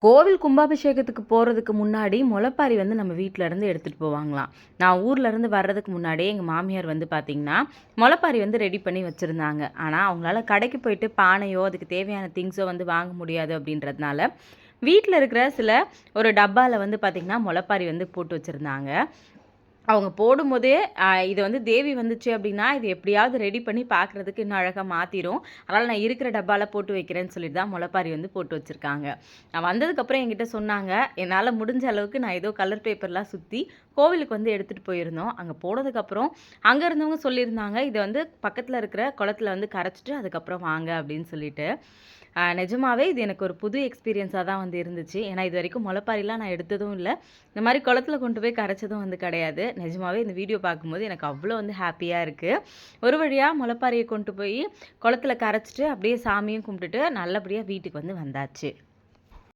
கோவில் கும்பாபிஷேகத்துக்கு போகிறதுக்கு முன்னாடி முளைப்பாரி வந்து நம்ம வீட்டில இருந்து எடுத்துகிட்டு போவாங்களாம். நான் ஊர்ல இருந்து வர்றதுக்கு முன்னாடியே எங்கள் மாமியார் வந்து பார்த்திங்கன்னா முளைப்பாரி வந்து ரெடி பண்ணி வச்சுருந்தாங்க. ஆனால் அவங்களால கடைக்கு போயிட்டு பானையோ அதுக்கு தேவையான திங்ஸோ வந்து வாங்க முடியாது அப்படின்றதுனால வீட்டில் இருக்கிற ஒரு டப்பாவில் வந்து பார்த்திங்கன்னா முளைப்பாரி வந்து போட்டு வச்சுருந்தாங்க. அவங்க போடும்போதே இது வந்து தேவி வந்துச்சு அப்படின்னா, இது எப்படியாவது ரெடி பண்ணி பார்க்குறதுக்கு இன்னும் அழகா மாத்திரும். அதனால நான் இருக்கிற டப்பால போட்டு வைக்கிறேன்னு சொல்லிட்டு தான் முளைப்பாரி வந்து போட்டு வச்சிருக்காங்க. நான் வந்ததுக்கப்புறம் என்கிட்ட சொன்னாங்க, என்னால முடிஞ்ச அளவுக்கு நான் ஏதோ கலர் பேப்பர்லாம் சுத்தி கோவிலுக்கு வந்து எடுத்துட்டு போயிருந்தோம். அங்க போனதுக்கப்புறம் அங்க இருந்தவங்க சொல்லியிருந்தாங்க, "இத வந்து பக்கத்துல இருக்கிற குளத்துல வந்து கரைச்சுட்டு அதுக்கப்புறம் வாங்க" அப்படின்னு சொல்லிட்டு. நிஜமாவே இது எனக்கு ஒரு புது எக்ஸ்பீரியன்ஸா தான் வந்து இருந்துச்சு. ஏன்னா இதுவரைக்கும் முளைப்பாரிலாம் நான் எடுத்ததும் இல்ல. இந்த மாரி குளத்துல கொண்டு போய் கரைச்சதும் வந்து கிடையாது. நிஜமாவே இந்த வீடியோ பார்க்கும்போது எனக்கு அவ்வளோ வந்து ஹேப்பியா இருக்கு. ஒரு வழியா முளைப்பாரிய கொண்டு போய் குளத்துல கரைச்சுட்டு, அப்படியே சாமியும் கும்பிட்டுட்டு நல்லபடியா வீட்டுக்கு வந்து வந்தாச்சு.